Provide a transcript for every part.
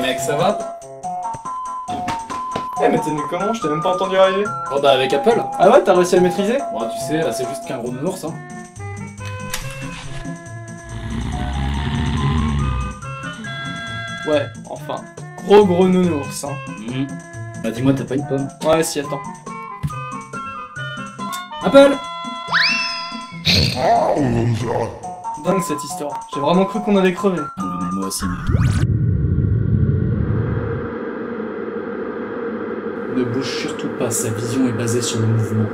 mec, ça va? Eh mais t'es venu comment? Je t'ai même pas entendu arriver. Oh bah avec Apple. Ah ouais, t'as réussi à le maîtriser? Bon tu sais, là c'est juste qu'un gros nounours hein. Ouais, enfin. Gros nounours, hein. Bah dis-moi, t'as pas une pomme? Ouais, si, attends. Apple! Dingue cette histoire. J'ai vraiment cru qu'on allait crever. Non mais moi aussi. Ne bouge surtout pas, sa vision est basée sur le mouvement.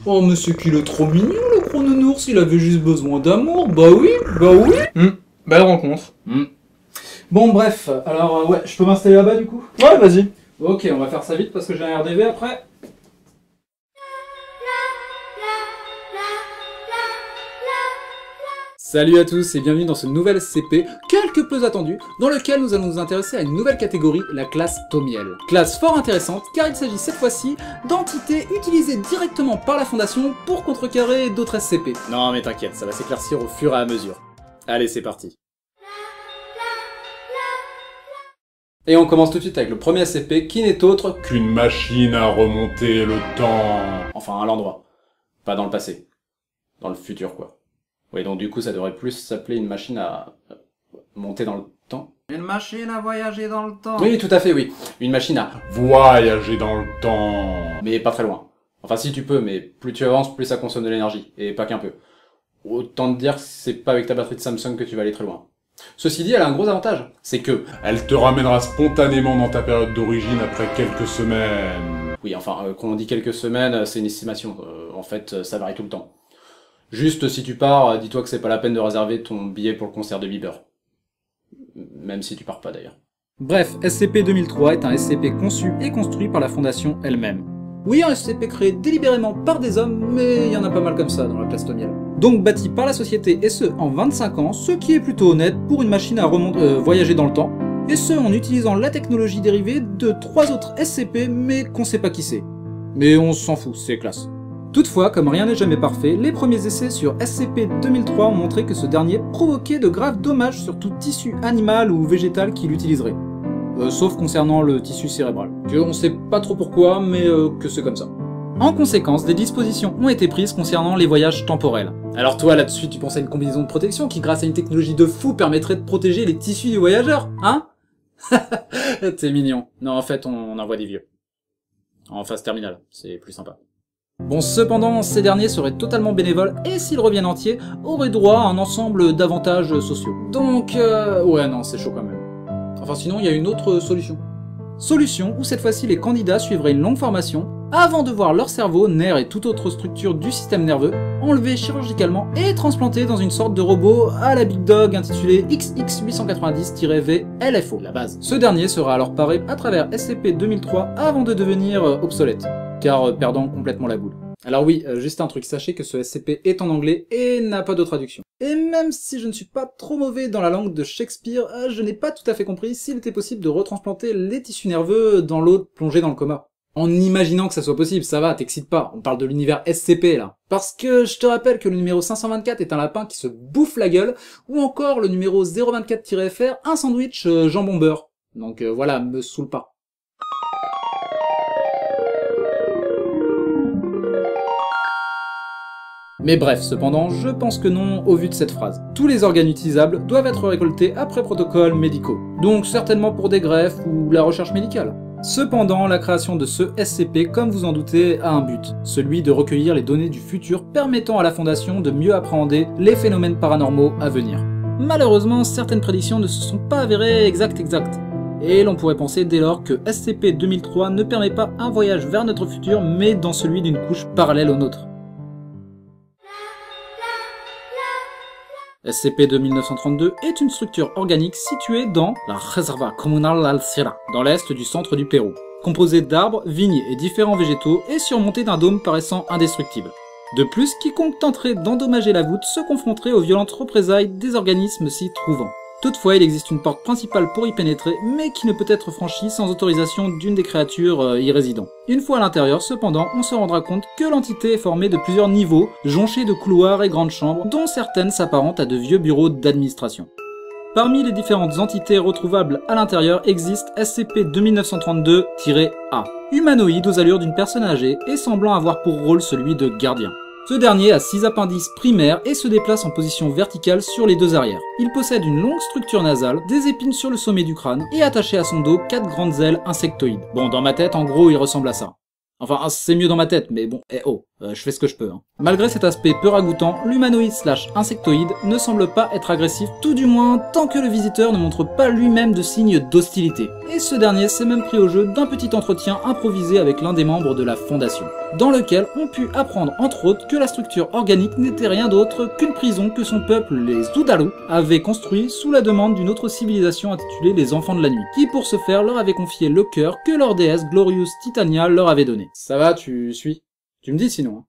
Oh mais c'est qu'il est trop mignon le gros nounours, il avait juste besoin d'amour, bah oui. Belle rencontre. Bon bref, alors ouais, je peux m'installer là-bas du coup? Ouais, vas-y. Ok, on va faire ça vite parce que j'ai un RDV après. Salut à tous et bienvenue dans ce nouvel SCP, quelque peu attendu, dans lequel nous allons nous intéresser à une nouvelle catégorie, la classe Thomiel. Classe fort intéressante car il s'agit cette fois-ci d'entités utilisées directement par la Fondation pour contrecarrer d'autres SCP. Non mais t'inquiète, ça va s'éclaircir au fur et à mesure. Allez, c'est parti. Et on commence tout de suite avec le premier SCP qui n'est autre qu'une machine à remonter le temps. Enfin, à l'endroit. Pas dans le passé. Dans le futur, quoi. Oui, donc du coup, ça devrait plus s'appeler une machine à monter dans le temps. Une machine à voyager dans le temps. Oui, tout à fait, oui. Une machine à Voyager dans le temps. mais pas très loin. Enfin, si tu peux, mais plus tu avances, plus ça consomme de l'énergie. Et pas qu'un peu. Autant te dire que c'est pas avec ta batterie de Samsung que tu vas aller très loin. Ceci dit, elle a un gros avantage. C'est que... Elle te ramènera spontanément dans ta période d'origine après quelques semaines. Oui, enfin, quand on dit quelques semaines, c'est une estimation. En fait, ça varie tout le temps. Juste, si tu pars, dis-toi que c'est pas la peine de réserver ton billet pour le concert de Bieber. Même si tu pars pas d'ailleurs. Bref, SCP-2003 est un SCP conçu et construit par la Fondation elle-même. Oui, un SCP créé délibérément par des hommes, mais il y en a pas mal comme ça dans la classe Thomiel. Donc bâti par la société, et ce en 25 ans, ce qui est plutôt honnête pour une machine à voyager dans le temps, et ce en utilisant la technologie dérivée de 3 autres SCP, mais qu'on sait pas qui c'est. Mais on s'en fout, c'est classe. Toutefois, comme rien n'est jamais parfait, les premiers essais sur SCP-2003 ont montré que ce dernier provoquait de graves dommages sur tout tissu animal ou végétal qu'il utiliserait. Sauf concernant le tissu cérébral. On sait pas trop pourquoi, mais que c'est comme ça. En conséquence, des dispositions ont été prises concernant les voyages temporels. Alors toi, là-dessus, tu pensais à une combinaison de protection qui, grâce à une technologie de fou, permettrait de protéger les tissus du voyageur, hein? T'es mignon. Non, en fait, on envoie des vieux. En phase terminale, c'est plus sympa. Bon, cependant, ces derniers seraient totalement bénévoles et s'ils reviennent entiers, auraient droit à un ensemble d'avantages sociaux. Donc, ouais, non, c'est chaud quand même. Enfin, sinon, il y a une autre solution. Solution où cette fois-ci les candidats suivraient une longue formation avant de voir leur cerveau, nerfs et toute autre structure du système nerveux enlevés chirurgicalement et transplantés dans une sorte de robot à la Big Dog intitulé XX890-V LFO, la base. Ce dernier sera alors paré à travers SCP-2003 avant de devenir obsolète, car perdant complètement la boule. Alors oui, juste un truc, sachez que ce SCP est en anglais et n'a pas de traduction. Et même si je ne suis pas trop mauvais dans la langue de Shakespeare, je n'ai pas tout à fait compris s'il était possible de retransplanter les tissus nerveux dans l'eau plongée dans le coma. En imaginant que ça soit possible, ça va, t'excite pas, on parle de l'univers SCP là. Parce que je te rappelle que le numéro 524 est un lapin qui se bouffe la gueule, ou encore le numéro 024-FR, un sandwich jambon beurre. Donc voilà, me saoule pas. Mais bref, cependant, je pense que non au vu de cette phrase. Tous les organes utilisables doivent être récoltés après protocoles médicaux. Donc certainement pour des greffes ou la recherche médicale. Cependant, la création de ce SCP, comme vous en doutez, a un but, celui de recueillir les données du futur permettant à la Fondation de mieux appréhender les phénomènes paranormaux à venir. Malheureusement, certaines prédictions ne se sont pas avérées exactes. Et l'on pourrait penser dès lors que SCP-2003 ne permet pas un voyage vers notre futur, mais dans celui d'une couche parallèle au nôtre. SCP-2932 est une structure organique située dans la Reserva Comunal al Sierra, dans l'est du centre du Pérou, composée d'arbres, vignes et différents végétaux et surmontée d'un dôme paraissant indestructible. De plus, quiconque tenterait d'endommager la voûte se confronterait aux violentes représailles des organismes s'y trouvant. Toutefois, il existe une porte principale pour y pénétrer, mais qui ne peut être franchie sans autorisation d'une des créatures y résidant. Une fois à l'intérieur, cependant, on se rendra compte que l'entité est formée de plusieurs niveaux, jonchés de couloirs et grandes chambres, dont certaines s'apparentent à de vieux bureaux d'administration. Parmi les différentes entités retrouvables à l'intérieur existe SCP-2932-A, humanoïde aux allures d'une personne âgée et semblant avoir pour rôle celui de gardien. Ce dernier a 6 appendices primaires et se déplace en position verticale sur les 2 arrières. Il possède une longue structure nasale, des épines sur le sommet du crâne et attaché à son dos 4 grandes ailes insectoïdes. Bon, dans ma tête, en gros, il ressemble à ça. Enfin, c'est mieux dans ma tête, mais bon, je fais ce que je peux. Malgré cet aspect peu ragoûtant, l'humanoïde / insectoïde ne semble pas être agressif, tout du moins tant que le visiteur ne montre pas lui-même de signes d'hostilité. Et ce dernier s'est même pris au jeu d'un petit entretien improvisé avec l'un des membres de la Fondation, dans lequel on put apprendre entre autres que la structure organique n'était rien d'autre qu'une prison que son peuple, les Zudaru, avait construit sous la demande d'une autre civilisation intitulée les Enfants de la Nuit, qui pour ce faire leur avait confié le cœur que leur déesse Glorious Titania leur avait donné. Ça va, tu suis? Tu me dis sinon.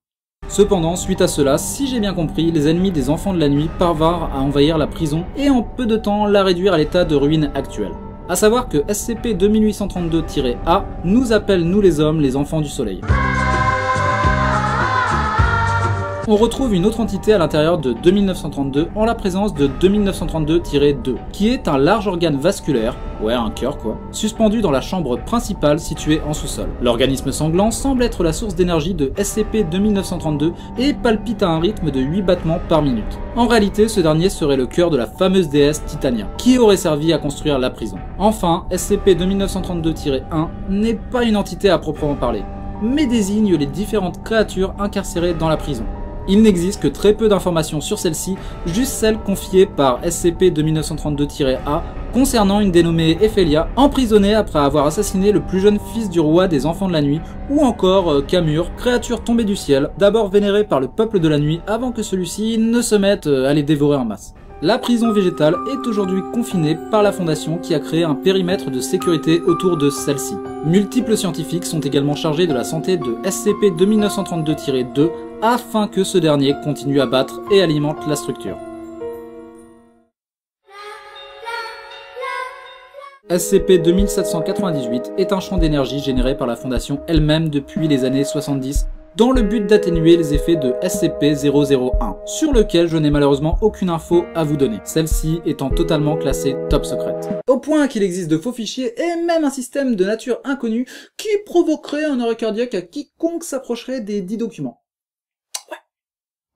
Cependant, suite à cela, si j'ai bien compris, les ennemis des Enfants de la Nuit parvinrent à envahir la prison et en peu de temps la réduire à l'état de ruine actuelle. A savoir que SCP-2832-A nous appelle nous les hommes, les enfants du soleil. On retrouve une autre entité à l'intérieur de 2932 en la présence de 2932-2, qui est un large organe vasculaire, ouais un cœur quoi, suspendu dans la chambre principale située en sous-sol. L'organisme sanglant semble être la source d'énergie de SCP-2932 et palpite à un rythme de 8 battements par minute. En réalité, ce dernier serait le cœur de la fameuse déesse Titania, qui aurait servi à construire la prison. Enfin, SCP-2932-1 n'est pas une entité à proprement parler, mais désigne les différentes créatures incarcérées dans la prison. Il n'existe que très peu d'informations sur celle-ci, juste celles confiées par SCP-2932-A concernant une dénommée Ephelia, emprisonnée après avoir assassiné le plus jeune fils du roi des Enfants de la Nuit, ou encore Camur, créature tombée du ciel, d'abord vénérée par le peuple de la nuit avant que celui-ci ne se mette à les dévorer en masse. La prison végétale est aujourd'hui confinée par la Fondation qui a créé un périmètre de sécurité autour de celle-ci. Multiples scientifiques sont également chargés de la santé de SCP-2932-2 afin que ce dernier continue à battre et alimente la structure. SCP-2798 est un champ d'énergie généré par la Fondation elle-même depuis les années 70 dans le but d'atténuer les effets de SCP-001, sur lequel je n'ai malheureusement aucune info à vous donner, celle-ci étant totalement classée top secrète. Au point qu'il existe de faux fichiers et même un système de nature inconnue qui provoquerait un arrêt cardiaque à quiconque s'approcherait des dits documents.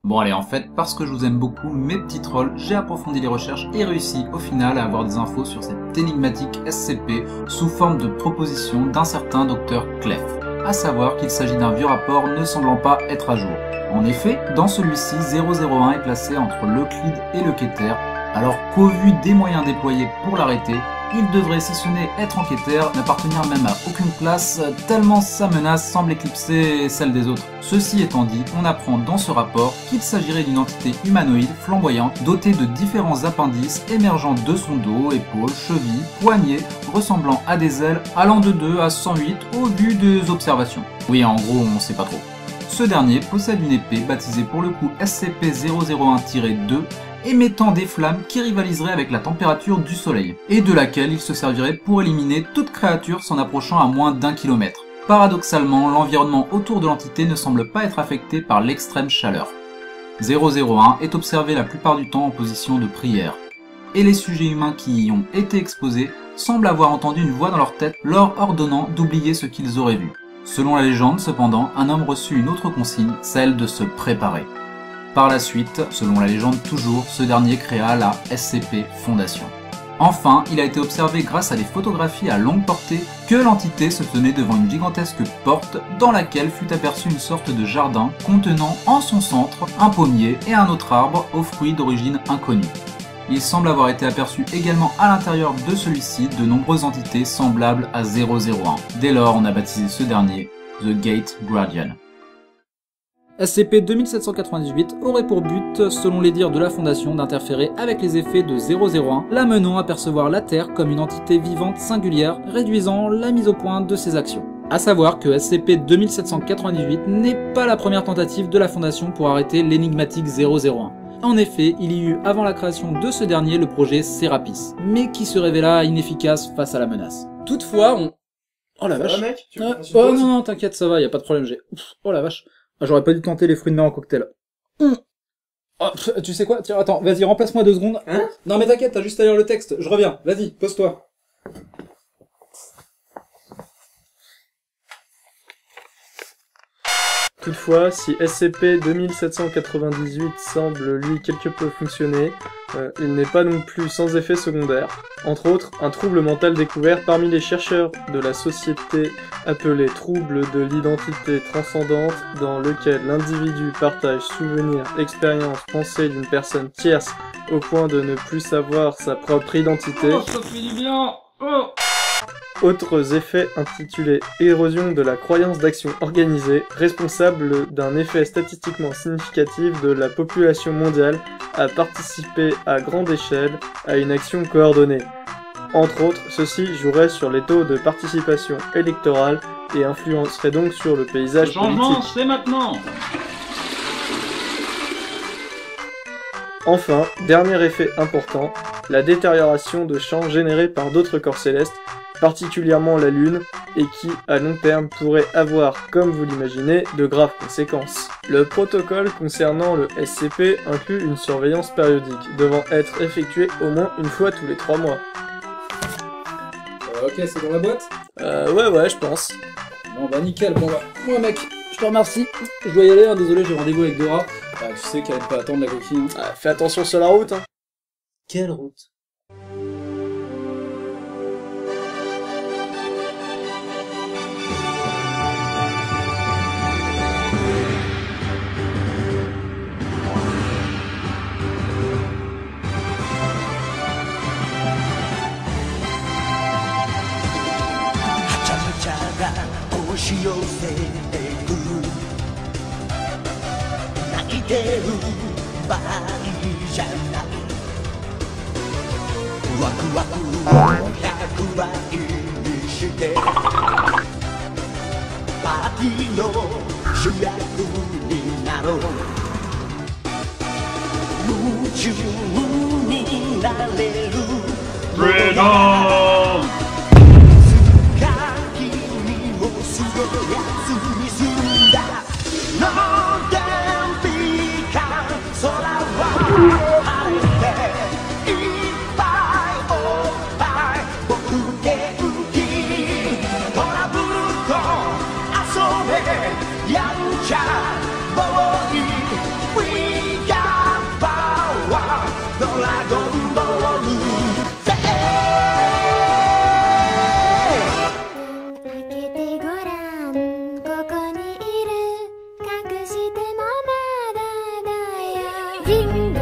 Bon allez, en fait, parce que je vous aime beaucoup, mes petits trolls, j'ai approfondi les recherches et réussi au final à avoir des infos sur cette énigmatique SCP sous forme de proposition d'un certain Dr Clef. À savoir qu'il s'agit d'un vieux rapport ne semblant pas être à jour. En effet, dans celui-ci, 001 est placé entre l'Euclide et le Keter, alors qu'au vu des moyens déployés pour l'arrêter, il devrait, si ce n'est être en Keter, n'appartenir même à aucune classe, tellement sa menace semble éclipser celle des autres. Ceci étant dit, on apprend dans ce rapport qu'il s'agirait d'une entité humanoïde flamboyante, dotée de différents appendices émergeant de son dos, épaules, chevilles, poignets, ressemblant à des ailes, allant de 2 à 108 au vu des observations. Oui, en gros, on sait pas trop. Ce dernier possède une épée baptisée pour le coup SCP-001-2, émettant des flammes qui rivaliseraient avec la température du soleil, et de laquelle il se servirait pour éliminer toute créature s'en approchant à moins d'1 kilomètre. Paradoxalement, l'environnement autour de l'entité ne semble pas être affecté par l'extrême chaleur. 001 est observé la plupart du temps en position de prière, et les sujets humains qui y ont été exposés semblent avoir entendu une voix dans leur tête leur ordonnant d'oublier ce qu'ils auraient vu. Selon la légende, cependant, un homme reçut une autre consigne, celle de se préparer. Par la suite, selon la légende toujours, ce dernier créa la SCP Fondation. Enfin, il a été observé grâce à des photographies à longue portée que l'entité se tenait devant une gigantesque porte dans laquelle fut aperçu une sorte de jardin contenant en son centre un pommier et un autre arbre aux fruits d'origine inconnue. Il semble avoir été aperçu également à l'intérieur de celui-ci de nombreuses entités semblables à 001. Dès lors, on a baptisé ce dernier The Gate Guardian. SCP-2798 aurait pour but, selon les dires de la Fondation, d'interférer avec les effets de 001, l'amenant à percevoir la Terre comme une entité vivante singulière, réduisant la mise au point de ses actions. A savoir que SCP-2798 n'est pas la première tentative de la Fondation pour arrêter l'énigmatique 001. En effet, il y eut avant la création de ce dernier le projet Serapis, mais qui se révéla inefficace face à la menace. Toutefois, on... Oh la Ça vache. va, mec? Tu veux Ah, qu'on fasse une oh pause? non, t'inquiète, ça va, y a pas de problème, j'ai... Ouf, oh la vache. Ah, j'aurais pas dû tenter les fruits de mer en cocktail. Oh, tu sais quoi? Tiens, attends, vas-y, remplace-moi 2 secondes. Hein? Non mais t'inquiète, t'as juste à lire le texte, je reviens. Vas-y, pose-toi. Toutefois, si SCP-2798 semble lui quelque peu fonctionner, il n'est pas non plus sans effet secondaire. Entre autres, un trouble mental découvert parmi les chercheurs de la société appelé trouble de l'identité transcendante, dans lequel l'individu partage souvenirs, expériences, pensées d'une personne tierce au point de ne plus savoir sa propre identité. ça fait du bien. Oh. Autres effets intitulés érosion de la croyance d'action organisée, responsable d'un effet statistiquement significatif de la population mondiale à participer à grande échelle à une action coordonnée. Entre autres, ceci jouerait sur les taux de participation électorale et influencerait donc sur le paysage politique. C'est maintenant. Enfin, dernier effet important, la détérioration de champs générés par d'autres corps célestes, particulièrement la Lune, et qui, à long terme, pourrait avoir, comme vous l'imaginez, de graves conséquences. Le protocole concernant le SCP inclut une surveillance périodique, devant être effectuée au moins une fois tous les 3 mois. Ok, c'est dans la boîte? Ouais, je pense. Bon bah nickel, bon bah... Ouais mec, je te remercie. Je dois y aller, hein, désolé, j'ai rendez-vous avec Dora. Bah, tu sais qu'elle aime pas attendre la coquine. Fais attention sur la route, hein. Quelle route? Ding